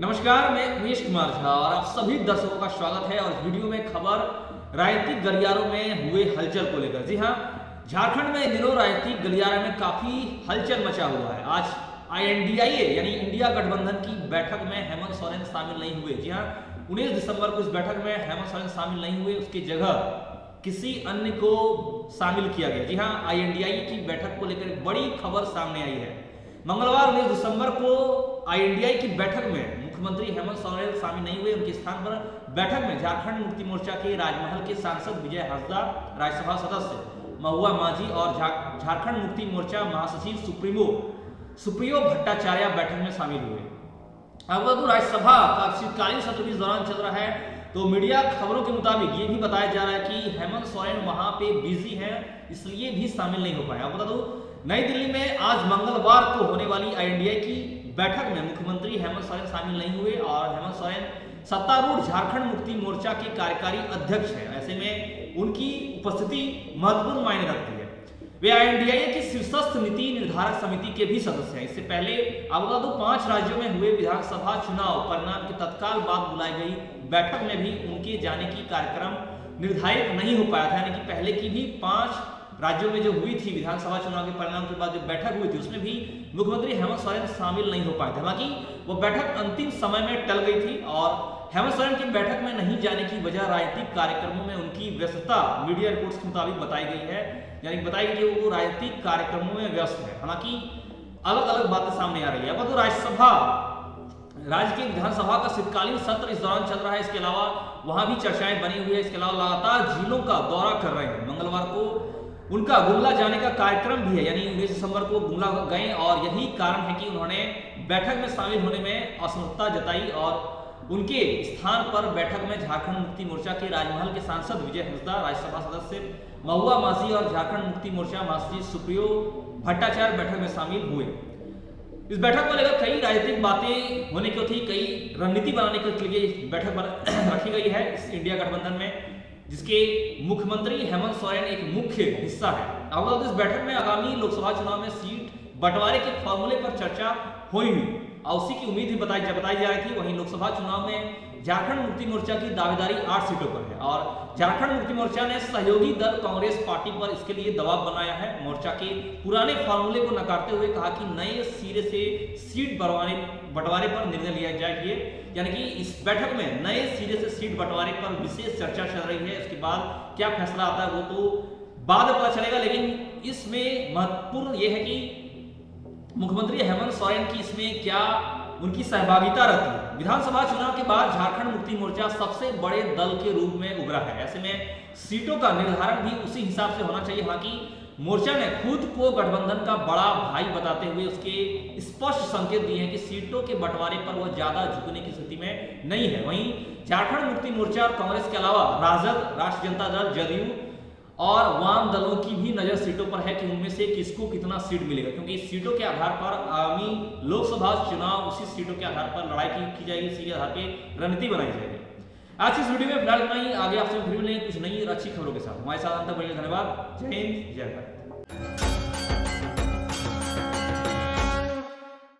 नमस्कार, मैं उमेश कुमार झा और आप सभी दर्शकों का स्वागत है। और वीडियो में खबर राजनीतिक गलियारों में हुए हलचल को लेकर। जी हां, झारखंड में इन दिनों राजनीतिक गलियारों में काफी हलचल मचा हुआ है। आज INDIA यानी इंडिया गठबंधन की बैठक में हेमंत सोरेन शामिल नहीं हुए। जी हां, 19 दिसंबर को इस बैठक में हेमंत सोरेन शामिल नहीं हुए, उसकी जगह किसी अन्य को शामिल किया गया। जी हां, INDIA की बैठक को लेकर एक बड़ी खबर सामने आई है। मंगलवार 19 दिसंबर को INDIA की बैठक में मुख्यमंत्री हेमंत सोरेन शामिल नहीं हुए। उनके स्थान पर बैठक में झारखंड मुक्ति मोर्चा के राजमहल के सांसद विजय हांसदा, राज्यसभा सदस्य महुआ माझी और झारखंड मुक्ति मोर्चा महासचिव सुप्रियो भट्टाचार्य बैठक में शामिल हुए। अब राज्यसभा का शीतकालीन सत्र इस दौरान चल रहा है, तो मीडिया खबरों के मुताबिक ये भी बताया जा रहा है कि हेमंत सोरेन वहां पे बिजी हैं, इसलिए भी शामिल नहीं हो पाए। अब बता दो, नई दिल्ली में आज मंगलवार को होने वाली INDIA की बैठक में मुख्यमंत्री हेमंत सोरेन शामिल नहीं हुए और हेमंत सोरेन सत्तारूढ़ झारखंड मुक्ति मोर्चा के कार्यकारी अध्यक्ष हैं। ऐसे में उनकी उपस्थिति महत्वपूर्ण मायने रखती है। वे INDIA की शीर्षस्थ नीति निर्धारक समिति के भी सदस्य हैं। इससे पहले बता दो, 5 राज्यों में हुए विधानसभा चुनाव परिणाम के तत्काल बाद बुलाई गई बैठक में भी उनके जाने की कार्यक्रम निर्धारित नहीं हो पाया था। यानी कि पहले की भी 5 राज्यों में जो हुई थी विधानसभा चुनाव के परिणाम के बाद जो बैठक हुई थी, उसमें भी मुख्यमंत्री हेमंत सोरेन शामिल नहीं हो पाए थे। हालांकि वो बैठक अंतिम समय में टल गई थी और हेमंत सोरेन की बैठक में नहीं जाने की वजह राजनीतिक कार्यक्रमों में उनकी व्यस्तता मीडिया रिपोर्ट्स के मुताबिक बताई गई है। यानी बताई गई कि वो राजनीतिक कार्यक्रमों में व्यस्त है। हालांकि अलग अलग बातें सामने आ रही है। अब तो राज्य की विधानसभा का शीतकालीन सत्र इस दौरान चल रहा है। इसके अलावा वहां भी चर्चाएं बनी हुई है। इसके अलावा लगातार झीलों का दौरा कर रहे हैं। मंगलवार को उनका गुमला जाने का कार्यक्रम भी है, यानी 19 दिसंबर को गुमला गए और यही कारण है कि उन्होंने बैठक में शामिल होने में असमर्थता जताई और उनके स्थान पर बैठक में झारखंड मुक्ति मोर्चा के राजमहल के सांसद विजय हांसदा, राज्यसभा सदस्य महुआ माझी और झारखंड मुक्ति मोर्चा महासचिव सुप्रियो भट्टाचार्य बैठक में शामिल हुए। इस बैठक को लेकर कई राजनीतिक बातें होने की थी, कई रणनीति बनाने के लिए बैठक रखी गई है इस इंडिया गठबंधन में, जिसके मुख्यमंत्री हेमंत सोरेन एक मुख्य हिस्सा है। अब इस बैठक में आगामी लोकसभा चुनाव में सीट बंटवारे के फॉर्मूले पर चर्चा हुई और उसी की उम्मीद भी बताई जा रही थी। वहीं लोकसभा चुनाव में झारखंड मुक्ति मोर्चा की दावेदारी 8 सीटों पर है और झारखंड मुक्ति मोर्चा ने सहयोगी दल कांग्रेस पार्टी पर इसके लिए दबाव बनाया है। मोर्चा के पुराने फॉर्मूले को नकारते हुए कहा कि नए सिरे से सीट बंटवारे पर निर्णय लिया जाएगा। यानी कि इस बैठक में नए सिरे से सीट बंटवारे पर विशेष चर्चा चल रही है। इसके बाद क्या फैसला आता है वो तो बाद में पता चलेगा, लेकिन इसमें महत्वपूर्ण यह है कि मुख्यमंत्री हेमंत सोरेन की इसमें क्या उनकी सहभागिता रहती है। विधानसभा चुनाव के बाद झारखंड मुक्ति मोर्चा सबसे बड़े दल के रूप में उभरा है। ऐसे में सीटों का निर्धारण भी उसी हिसाब से होना चाहिए। हालांकि मोर्चा ने खुद को गठबंधन का बड़ा भाई बताते हुए उसके स्पष्ट संकेत दिए हैं कि सीटों के बंटवारे पर वह ज्यादा झुकने की स्थिति में नहीं है। वहीं झारखंड मुक्ति मोर्चा और कांग्रेस के अलावा राजद, राष्ट्रीय जनता दल, जदयू और वाम दलों की भी नजर सीटों पर है कि उनमें से किसको कितना सीट मिलेगा, क्योंकि इस सीटों के आधार पर आगामी लोकसभा चुनाव उसी सीटों के आधार पर लड़ाई की जाएगी, इसी के आधार पर रणनीति बनाई जाएगी। आज इस वीडियो में फिलहाल इतना ही। आगे आपसे फिर मिलेंगे कुछ नई और अच्छी खबरों के साथ। हमारे साथ अंत तक बने धन्यवाद। जय हिंद, जय भारत।